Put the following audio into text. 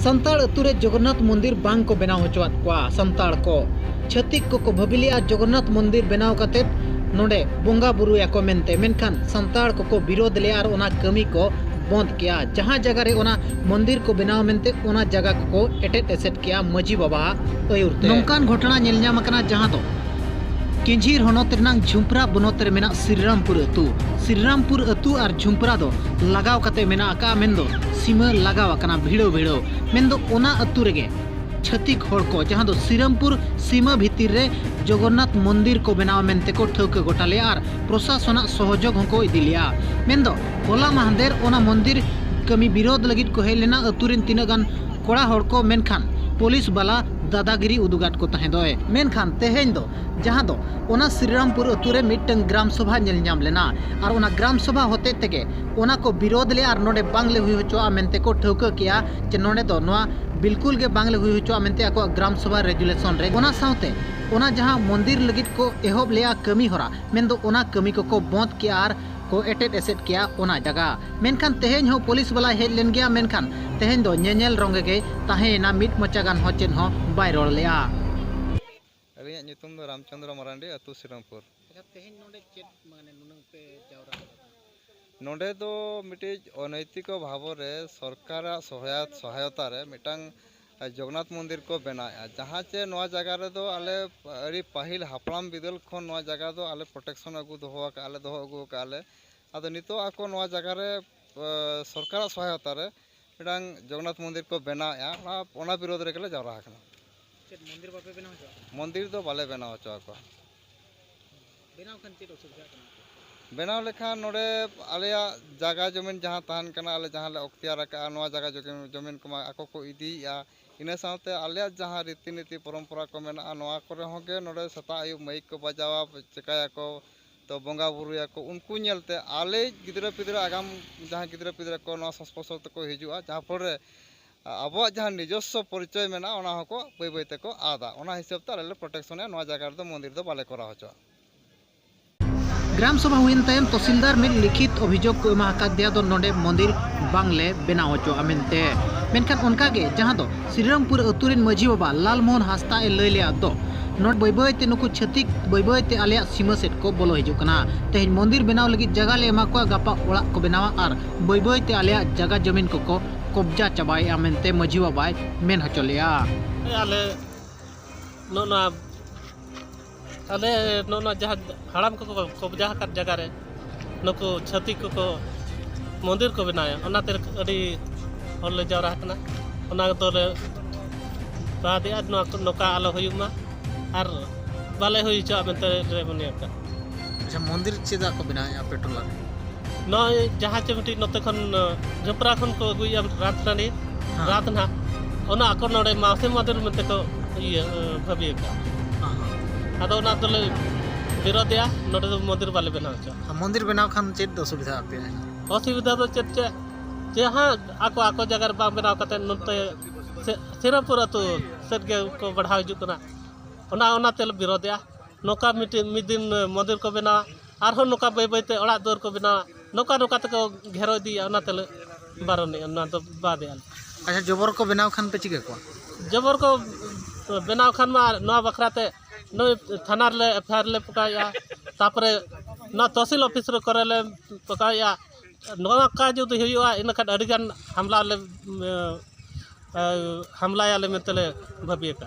संताड़ अतुरे जगन्नाथ मंदिर बांग को बनाव होचोआत कोआ संताड़ को छत्तीक को भबिलिया जगन्नाथ मंदिर बनाव कते नोडे बोंगा बुरु याको मेनते मेनखान संताड़ को विरोध ले आर ओना कमी को बंद किया। जहां जगह रे ओना मंदिर को बनाव मेनते ओना जगह को एटेट एसेट किया मजी बाबा अयुरते नोंकान घटना नेल ᱧᱟᱢ ᱟᱠᱟᱱᱟ जहां दो किंझीर होनत रेनांग झुंपरा बनत रे मेना श्रीरामपुर अतु और झुंपरा दो लगाव कते मेना आका मेंदो सीमा लगाव आकना भिड़ो भिड़ो मेंदो ओना अतु रेगे छत्तीक होड़ को जहां दो श्रीरामपुर सीमा भितिर रे जगन्नाथ मंदिर को बनाव मेनते को ठौक गोटाले और प्रशासन सहयोग होको इदिलिया मेंदो होला महदेर ओना मंदिर कमी विरोध लगित को हेलेना अतुरेन तिना गान कोड़ा होड़ को मेनखान पुलिस वाला दादागिरी उदुगाट को तहे दोए मेनखान तेहेन दो जहां दो ओना श्रीरामपुर अतुरे मिटंग ग्राम सभा नेल ᱧᱟᱢ लेना और ओना ग्राम सभा होते तेगे ओना को विरोध ले और नोडे बांगले हुई होचोआ मेनते को ठौक किया जे नोडे दो नोआ बिल्कुल के बांगले हुई होचोआ मेनते आको ग्राम सभा रेजुलेशन रे ओना साउते ओना जहां मंदिर लगित को एहोब लेया कमी होरा मेनदो ओना कमी को बंद किया और को एटेट एसेट किया ओना जगह मेनखान तेहेन हो पुलिस वाला हेज लेन गया मेनखान तेहेन दो नेनेल रंगे गे ताहेना मिट मचागान हो चेन हो बाय रोड़ लेया अलिया नितुम दो रामचंद्र मरांडी अतु श्रीरामपुर तेहेन नोडे चेत माने नुनंग पे जावरा नोडे दो मिटे अनैतिक भाव रे सरकार सहायता रे मिटांग जगन्नाथ मंदिर को बनाया जहाँ चे नवा जगह रे दो आले अरी पाहिल हापड़ाम बिदल खन नवा जगह दो आले प्रोटेक्शन अगु दोहो आले दोहो अगु आले आदो नितो आको नवा जगह रे सरकार सहायता रे मिटांग जगन्नाथ मंदिर को बनाया ओना विरोध रे गेले जावरा हकना मंदिर बापे बनाव छ मंदिर दो बाले बनाव छ को बनाव खन चेत असुविधा कना बनाव लेखा नोडे आलेया जगह जमीन जहाँ तहन कना आले जहाँ ले अख्तियार का नवा जगह जमीन को आको को इदिया इना साथे आले जहाँ रीति नीति परंपरा को मेना नवा करे होगे नोडे सता आयु माइक को बजावा चिकाया को तो बोंगा बुरुया को उनको नेलते आले गिदरा पिदरा आगाम जहाँ गिदरा पिदरा को नवा संस्पर्श को हिजुआ जहाँ पर अब जहाँ निजस्व परिचय मेना ओना हको बै बैते को आदा ओना हिसाब ते आले प्रोटेक्शन नवा जगह दो मंदिर दो बाले करा होचो ग्राम सभा हुइन तयम तहसीलदार में लिखित अभियोग को एमा दिया दो नोडे मंदिर बांगले बनाव होचो अमेनते मेनखान उनका के जहां दो श्रीरामपुर अतुरेन मजी बाबा लालमोहन हास्ता ए लय लिया दो नोट बैबैते नुकु छतिक बैबैते आलिया सीमा सेट को बोलो हिजु कना तेज मंदिर बनाव लगी जगह ले एमा को गापा ओड़ा को बनावा और बैबैते आलिया जगह जमीन को कब्जा चबाय अमेनते मजी बाबा मेन हचलिया आले नोना अले नोना जहाँ हड़ाम को कब्जा कर जगह रे नुकु छतिक को मंदिर को बनाया ओनाते अडी हल ले जावरा कना ओना तो ले बाद आज नोका आलो हुयुमा और बाले हुई चा मेनते रे बनिया का अच्छा मंदिर चेदा को बनाया पेट्रोल न जहाँ चे मिटी नते खन झपरा खन को गुया रातरानी रात ना ओना आको नोडे मासे मंदिर मेनते को ये भबिए का आदो ना तो ले विरोधिया नोडे तो मंदिर बाले बनाव चा मंदिर बनाव खान चेत दो सुविधा आपे असुविधा तो चेत जहाँ आको आको जगह बांग बनाव कते नते श्रीरामपुर अतु सेट के को बढ़ाव हिजु कना ओना ओना तेल विरोधिया नोका मिद दिन मंदिर को बना आरो नोका बै बैते ओड़ा दुआर को बना नोका नोका तक घेरो दिया ओना तेल बारनी ओना तो बादे अच्छा जबर को बनाव खान पे चिके को जबर को बनाव खान मा नवा बखराते नो थाना ले एफआईआर ले पकाया तापरे ना तहसील ऑफिस रे करे ले पकाया नवा का जो हुआ इनका अड़िगान हमला ले हमला याले में तले भबिए का